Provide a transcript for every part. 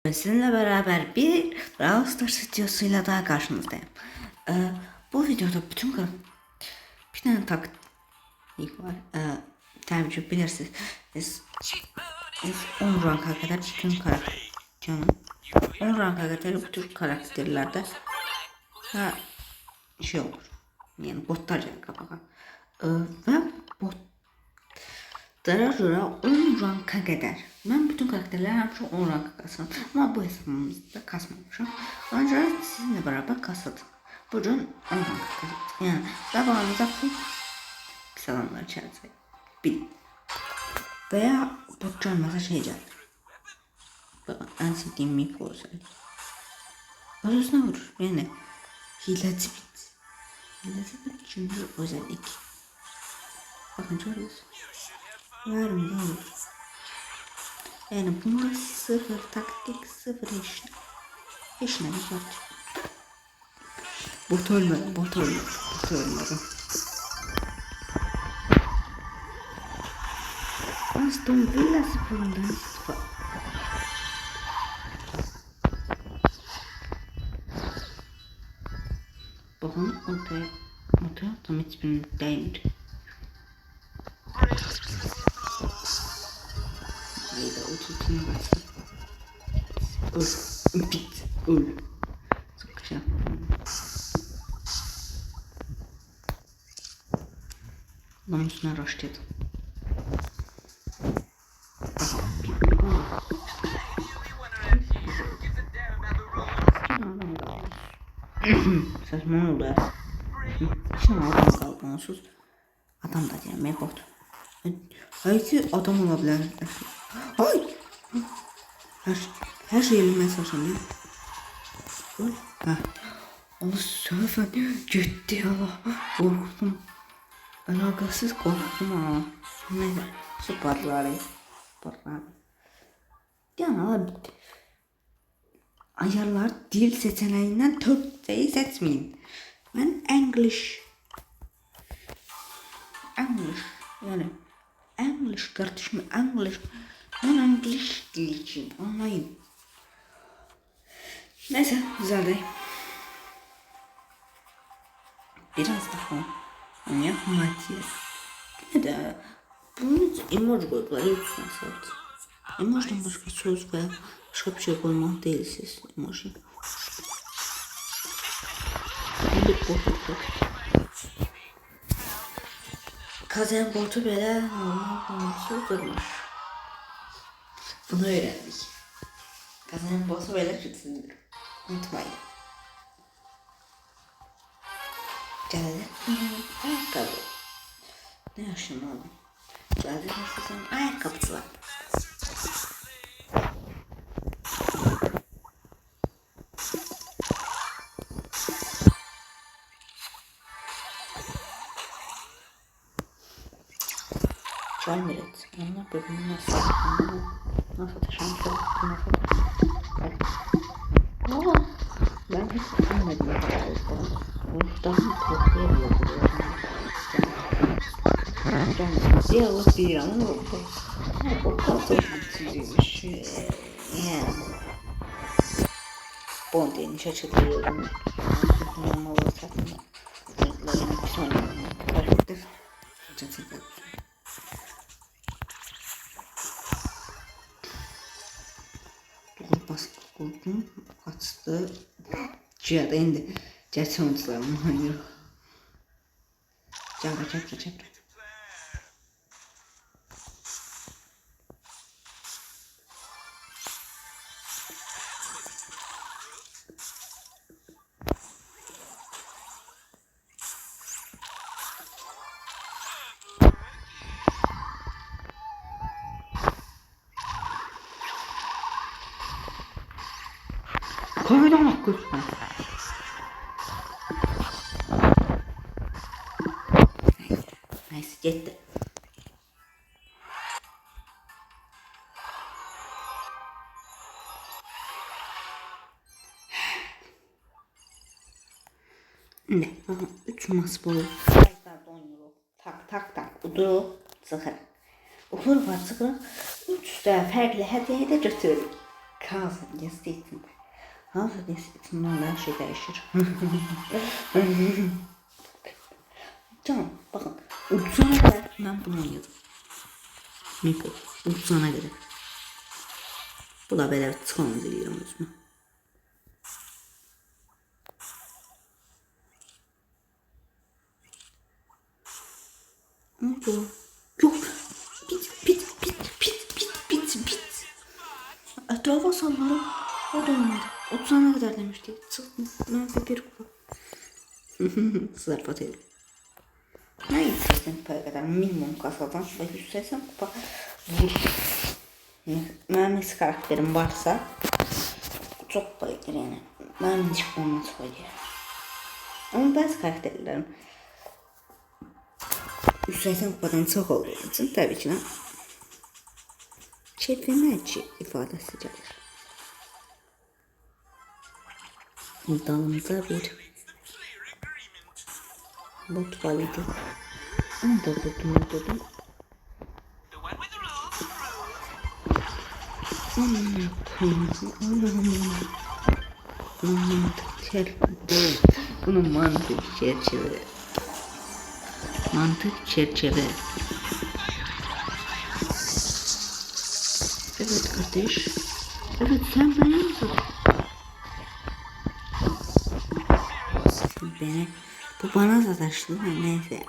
Sizinle beraber bir Brawl Stars videosuyla daha karşınızdayım. Bu videoda bir tane taktik var. Tabii ki bilirsiniz. Biz 10 ranka kadar bütün karakter 10 ranka kadar bütün karakterlerde şey olur. Yani botlar gelir kapağa. Ve botlara göre 10 ranka kadar. Ben bütün karakterleri həmişə 10 ranka kasıram. Ama bu hesabımızda kasmamışım. Ancak sizinle beraber kasıldım. Bugün 10 ranka kasıldım. Yani zamanımızda full pis adamlar içerisinde. Bir. Veya bot gelmezse şey geldi. Bakın en sevdiğim mip olsaydı. Özüne vurur. Yani hileci bit. Hileci bit çünkü özellik. Bakın görüyorsunuz. Yarım da olur. Yani bunda sıfır taktik, sıfır hiç. Hiç ne var. Bot ölmedi. Aston Villa sıfırından sıfır. Bakın ortaya tam hiçbirinin değmedi. Hayda ultisine baksın. Bit. Öl. Çok şey yapmadım. Adamın üstüne rushladım. Saçma oldu ya. Şimdi adam kaldı onsuz. Adam da diyemeye bot. Belki adam olabilir. Ay! Her şey elimden çalışan değil. Öl. Heh. O söfen gitti ya. Korktum. Alakasız korktum ama. Neyse. Süperleri. Yani abi. Ayarlar dil seçeneğinden Türkçeyi seçmeyin. Ben English yani English kardeşim English. Ben English dil için anlayın. Neyse güzel değil. Biraz daha yapmayacağız. Ne de bunun için emoji koydular. Lütfen sadece. Emojiden başka söz veya başka bir şey koymak değil siz emoji. Bir boşluk. Kazanan botu böyle normal durmuş. Bunu öğrendik. Kazanan botu böyle tutsundur. Unutmayın. Geldi. Ayakkabı. Ne yaşım oğlum? Geldi nasılsın? Ayakkabısı var. Gelmedi. Onlar birbirini nasıl taşımışlar? Ama ben hiç bilmedim. Muhtemelen korkuyabiliyorum. Yani Allah bir ama o kadar çizilmiş. Yani Bond'in şaşırtıyorum. Normal olarak renklerini bir sonra karakter çatırdı. Baskı kaçtı. Cihada indi. Gerçi oyuncularım oynuyor. Çabra. Kaydan hakkı. Neyse gitti. Ne? 3 mas boyu. Tak. Udu sıxır. Uğur var sıxır. 3 də fərqli hədiyyə də götürürük. Hazır geçsin. Hazır geçsin. Her şey değişir. Tamam bakın. Uçana kadar ben bunu oynadım. Miko. Uçana kadar. Bu da böyle çıkan diliyorum özüme. Miko. Yok. Bit. Etrafa sallarım. O da olmadı. 30'a kadar demişti. Çıktı. Ben de bir kupa. Zarfat edin. Ne 180 kupaya kadar minimum kasadan ve 180 kupa benim karakterim varsa çok bayılır yani. Ben hiç olmaz koyuyor. Ama bazı karakterlerim 180 kupadan çok olduğu için tabii ki de keyfime ifadesi gelir. Dalımda bir bot validi. Onu da durdum. Bunun mantık çerçeve. Evet kardeş. Evet sen bana mı beni? Bu bana sataştı da neyse.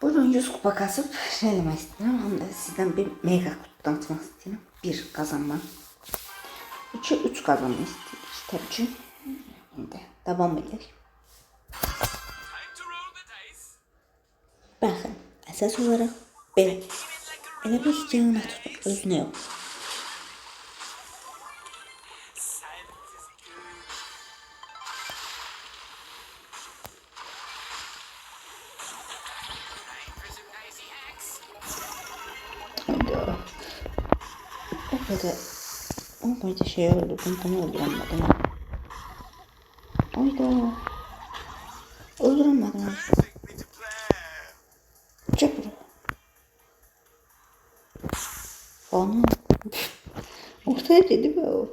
Bugün 100 kupa kasıp şey demek istedim. Hem de sizden bir mega kutu atmak istedim. Bir kazanma. 3 kazanma istedim. Tabii ki. Şimdi devam edelim. Bakın esas olarak böyle. Elə bir canına tutun. Özüne yok. Hayda. O kadar şey öldürdüm. Bunu öldüremedim. Hayda. Öldüremedim. Çek bunu. Ana. Ortaya dedi mi o?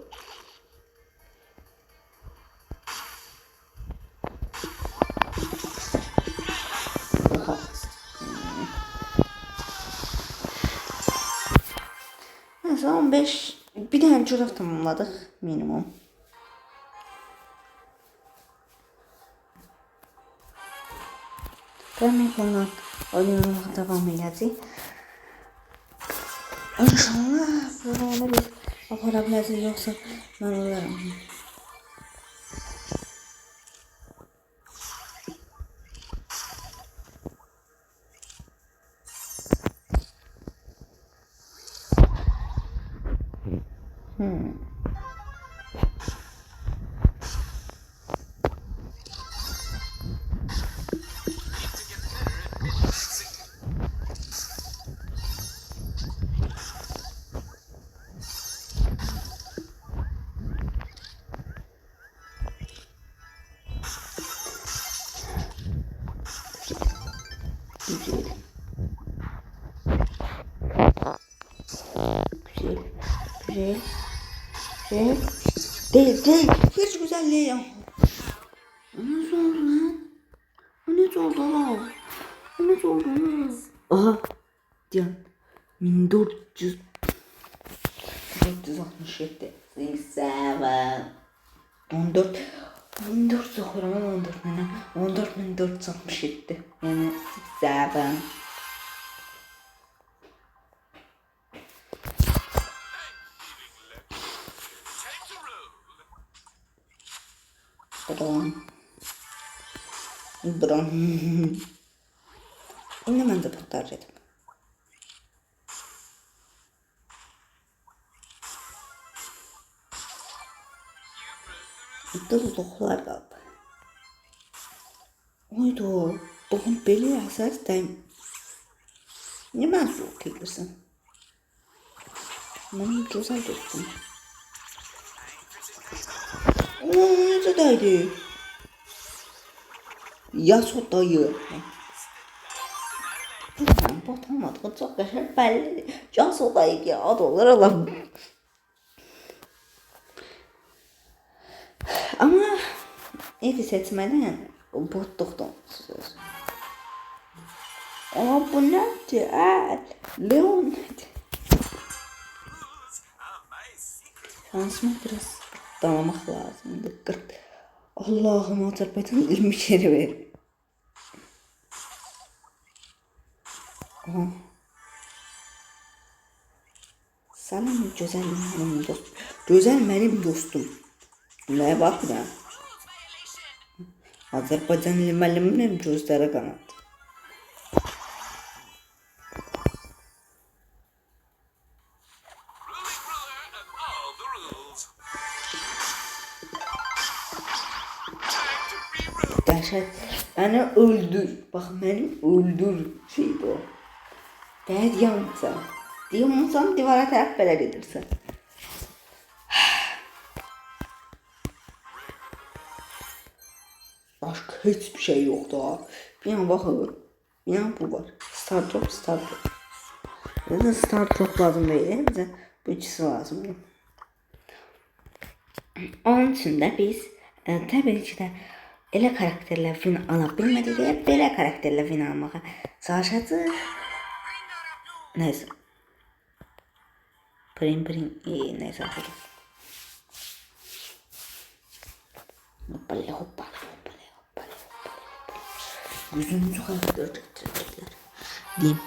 Oha. Neyse 15 bir tane çorap tamamladık minimum. Ben konudan oyununa devam edeceğiz. İnşallah böyle ona bir aparabilirsiniz yoksa ben olurum. Güzel. Değil. Hiç güzel değil ya. Ne oldu lan? Ne oldu lan? Ne oldu lan? Aha. Diyan. 1400 467 87 14 sokuyorum 14 bana 14.467 yani 87 Bron Yine ben de patlayacağım. Dızlıqlar qaldı. Oydu. Bugün belə əsas dəyim. Niyə mən soğuk edirsən? Mənim gözəl dostum. Necə dəydi? Yas o dayı. Bu bot olmadığı çox qəşəng bəllidir. Cansu da iyi ad olur Allah. Amma evi seçmədən botluqdan söz. Ama bu nədir? Leon nədir? Şansıma biraz dalamaq lazımdır. 40. Allah'ım Azerbaycan ilmi yeri verir. Aha. Salam güzel benim dostum. Güzel benim dostum. Neye bak ya. Azerbaycan ilməliyinin gözləri qanadı. Dəhşət. Beni öldür. Bak beni öldür. Şeydi o. Değer yansa. Diyorsan divara tərəf belə gedirsən. Başka hiçbir şey yoktu ha. Bir an bakılır. Bir an bu var. Stardrop. Zaten Stardrop lazım değil. Bize bu ikisi lazım. Onun için de biz tabii ki de elə karakterle win ala bilmədik deyə belə karakterle win almağa çalışacağıq. Neyse. Prim. Neyse. Hoppala. Yüzümüzü karakter çektirecekler. Diyeyim.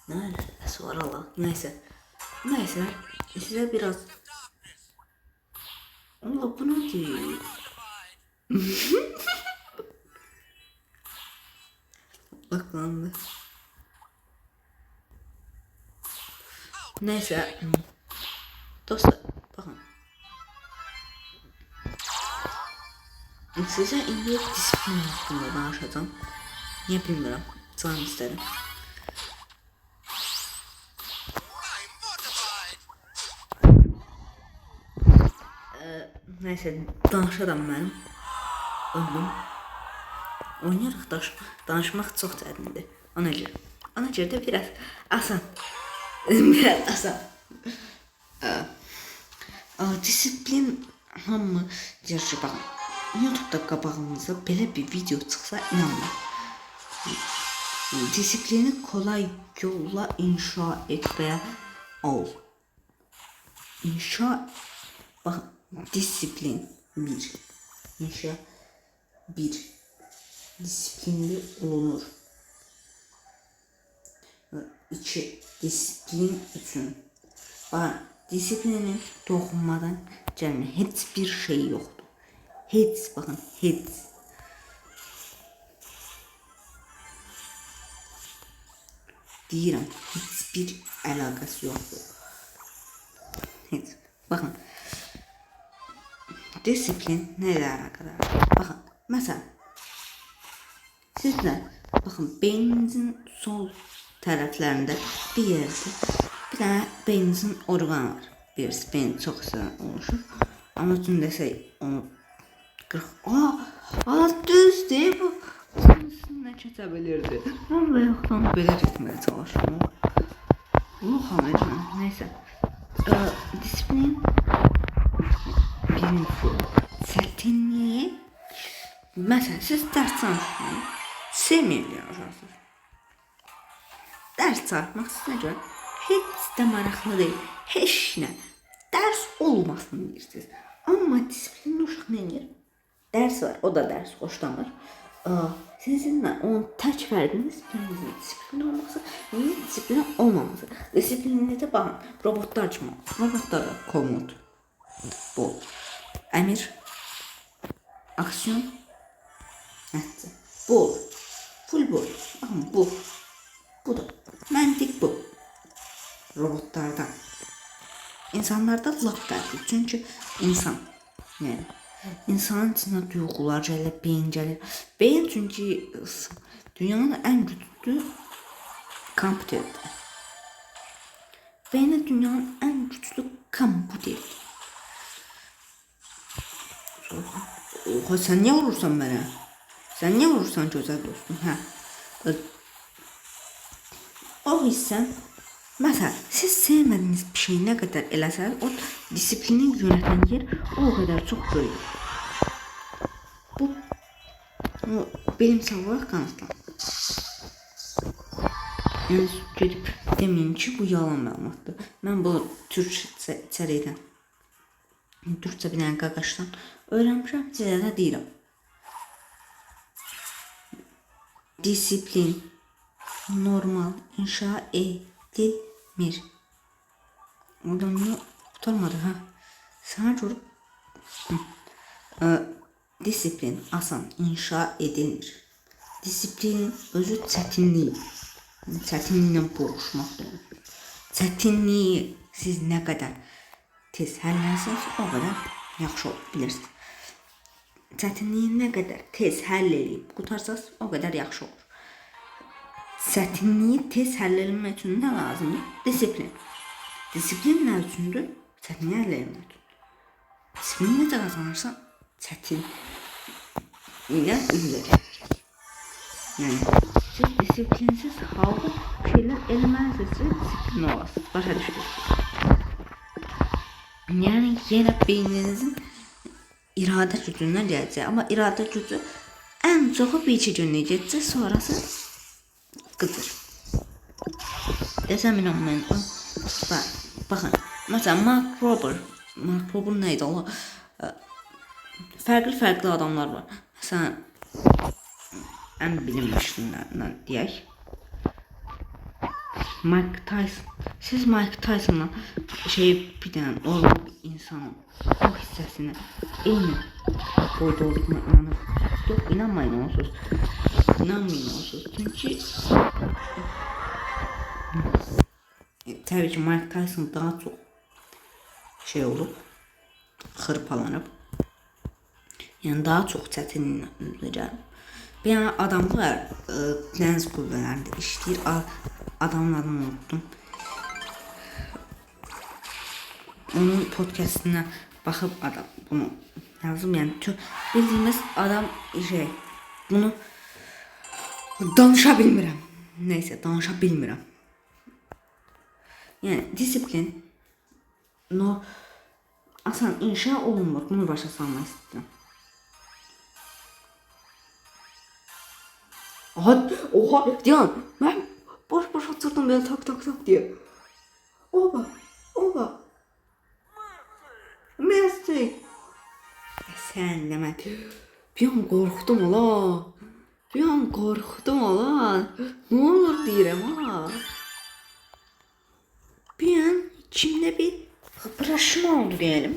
Ne alakası var Allah. Neyse. Size biraz. Allah bu ne diyor? Baklandı. Neyse. Dostlar bakın. Size indi disiplin hakkında danışacağım. Niye bilmiyorum. Canım istedim. Neyse danışaram ben. Öldüm. Oynayaraq danışmaq çox çətindir. Ona görə də biraz asan. Disiplin hamı deyir ki, baxın. YouTube'da qabağınıza belə bir video çıxsa inanmayın. Disiplini kolay yolla inşa etməyə ol. Bakın disiplin 1. İnşa 1. Disiplinli olunur. 2. Disiplin üçün. Bakın disiplinin toxunmadan gəlmə heç bir şey yoxdur. Bakın heç. Deyirəm, heç bir əlaqəsi yoxdur. Heç. Bakın. Disiplin neyle alakadar? Bakın mesela sizler bakın beyninizin sol taraflarında bir yerde bir tane beyninizin organı var. Birisi beyin çok güzel oluşur. Ama dün desey onu 40. Düz değil bu. Üstüne geçebilirdi. Ben ayaktan böyle gitmeye çalışıyorum. Neyse. Disiplin birincisi çətinliyi. Mesela siz ders çalışmayı sevmeyebiliyorsunuz. Ders çalışmak sizə görə heç də maraqlı deyil. Heç nə. Ders olmasın deyirsiniz. Amma disiplinli uşaq nə edir? Ders var, o da ders xoşlanır. Sizinlə onun tək fərqiniz birinizin disiplini olması, birinin disiplini olmaması. Disiplinli də baxın, robotlar kimi. Robotlara komut. Bu. Əmir. Aksiyon. Nəticə. Bu. Full bu. Baxın bu. Bu da. Məntiq bu. Robotlardan. İnsanlarda lap fərqli. Çünki insan. Yəni. İnsanın içine duygular gəlir, beyin gəlir. Beyin çünki dünyanın en güçlü kompüteridir. Beyin dünyanın en güçlü kompüteridir. Oha, sen niye vurursan bana? Sen niye vurursan güzel dostum? O hissən, məsələn, siz sevmədiyiniz bir şey nə qədər eləsəniz, o disiplini yönətən yer o qədər çox böyük. Bu bilimsel olarak kanıtlanır. Yəni gedib deməyin ki, bu yalan məlumatdır. Mən bunu Türkçədən, Türkçə bilən qaqaşdan öyrənmişəm, sizə də deyirəm. Disiplin normal inşa edilmir. Oradan niye tutarmadı ha? Sana görüp disiplin asan inşa edilmir. Disiplinin özü çətinliyi. Çətinliklə boğuşmaq demək. Çətinliyi siz nə qədər tez həll etsəniz, o qədər yaxşı olur, bilirsiniz. Çətinliyi nə qədər tez həll edib qutarsaz, o qədər yaxşı olur. Çətinliyi tez həll edilmək üçün nə lazımdır? Disiplin. Disiplin nə üçündür? Çətinliyi həll edilmək üçün. Disiplin necə qazanırsan? Çətin ilə üzüləcək. Yəni, siz disiplinsiz halda şeylər eləmənizsə disiplin olasınız. Başa düşürsünüz. Yəni, yenə beyninizin iradə gücündən gələcək. Amma iradə gücü ən çoxu bir-iki günlük gedəcək, sonrası qıdır. Desəm inanmayın. Baxın, məsələn, Mark Rober neydi ola? Fərqli adamlar var. Məsələn, ən bilinmişlilərindən deyək. Mike Tyson. Siz Mike Tyson'la bir dənə normal insanın o hissəsini eyni boyda olduğuna inanıb. Yox, inanmayın onsuz. İnanmayın onsuz. Çünki təbii ki, Mike Tyson daha çox olub, xırpalanıb. Yəni daha çox çətinliklə üzüləcək. Bir yana adam var, dəniz qüvvələrində işləyir. Adamın adını unuttum. Onun podcastına baxıb adam bunu yazdım. Yəni bildiyimiz adam bunu danışa bilmirəm. Neyse, danışa bilmirəm. Yəni disiplin asan inşa olunmur. Bunu başa salmaq istəyirəm. Oha, Diyan, mən boş oturdum böyle tak diye. Oba. Messi. Sen demə. Bir an qorxdum ola. Ne olur deyirəm ha. Bir an içimdə bir hıpraşma oldu diyelim.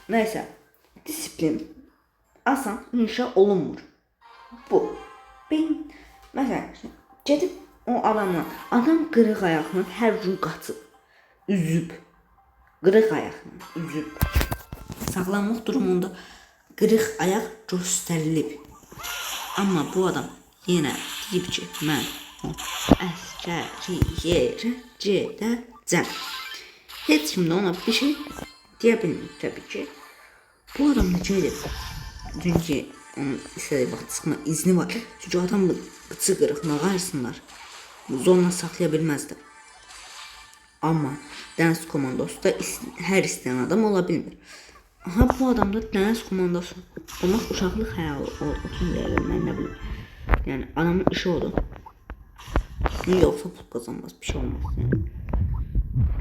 Neyse. Disiplin asan inşa olunmur. Bu. Məsələn, gedib o adam qırıq ayaqla hər gün qaçıb, üzüb, qırıq ayaqla üzüb. Sağlamlıq durumunda qırıq ayaq göstərilib. Amma bu adam yenə deyib ki, mən əsgəriyyərə gedəcəm. Heç kim də ona bir şey deyə bilmir təbii ki. Bu adam da gedib. Çünki onun istədiyi vaxt çıxma izni var. Çünki adam qıçı qırıq, nə qarsınlar. Zorla saxlaya bilməzdi. Amma dəniz komandosu da hər istəyən adam ola bilmir. Aha, bu adam da dəniz komandosu olmaq uşaqlıq həyalı olsun deyirəm, mən nə bilim. Yəni adamın işi odur. Yoxsa pul qazanmaz, bir şey olmaz. Yəni.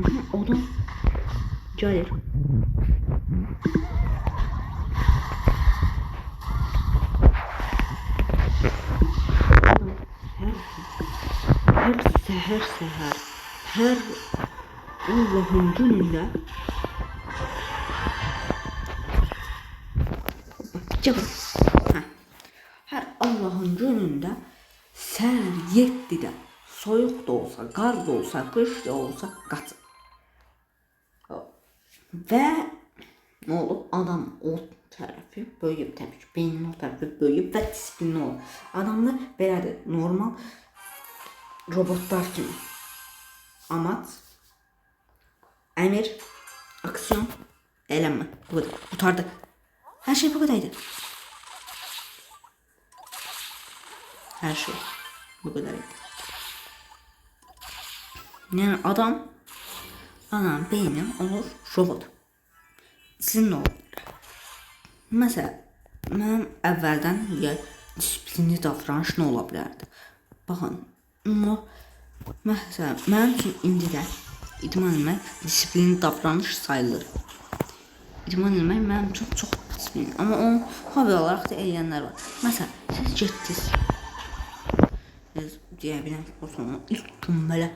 Aha, adam gəlir. Her səhər, hər Allah'ın günündə hər Allah'ın günündə səhər 7'də soyuq da olsa, qar da olsa, qış da olsa qaçır. Və nə olub? Adam o tərəfi böyüyüb, təbii ki, beynin o tərəfi böyüyüb və disiplinli olur. Adamlar belədir, normal robotlar kimi. Amaç, əmir, aksiyon, eləmə. Bu qədər. Qutardı. Hər şey bu qədərdir. Hər şey. Bu kadar. Yani adam beyni olur robot. Sizin ne olur? Mesela mənim əvvəldən disiplinli davranış nə ola bilərdi? Baxın, məsələn, mənim üçün indi də idman etmək disiplinli davranış sayılır. İdman etmək mənim üçün çox disiplinli, amma onu hobi olaraq da eləyənlər var. Məsələn, siz getdiniz, deyə bilən sportunu ilk gün belə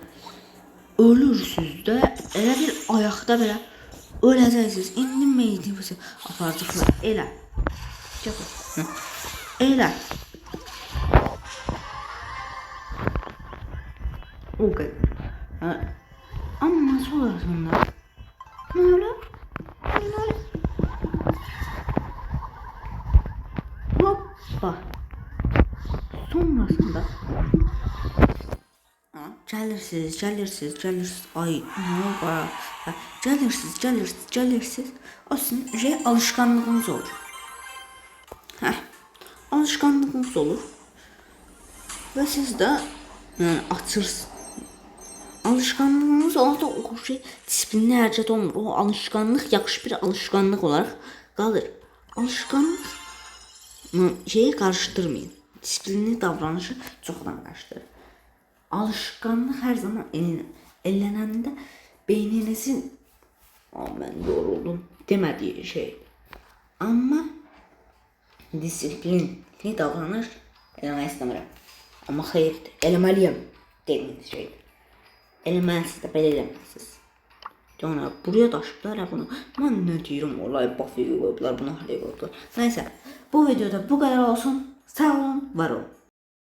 ölürsünüz də, elə bir ayaqda belə öləcəksiniz. İndi meydinizi aparacaqlar. Elə. Elə. O qədər. Amma sonrasında nə olur? Hoppa. Sonrasında gelirsiniz. Ay ne var? Gelirsiniz. O sizin alışkanlığınız olur. Alışkanlığınız olur. Ve siz de yani açırsınız. Alışkanlığınız olsa o disiplinli hərəkət olmur. O alışkanlıq yaxşı bir alışkanlıq olaraq qalır. Alışkanlıq karıştırmayın. Disiplinli davranışı çoxdan qarışdırır. Alışkanlıq hər zaman ellənəndə beyninizin mən yoruldum demədiyi şey. Amma disiplinli davranış eləmək istəmirəm. Amma xeyirdir, eləməliyəm dediyiniz şeydir. Eləməlisiniz də, belə eləməlisiniz. Yəni, buraya daşıblar bunu. Mən nə deyirəm, olay Buffy qoyublar, bunu haraya qoyublar. Neyse, bu videoda bu qədər olsun. Sağ olun, var olun.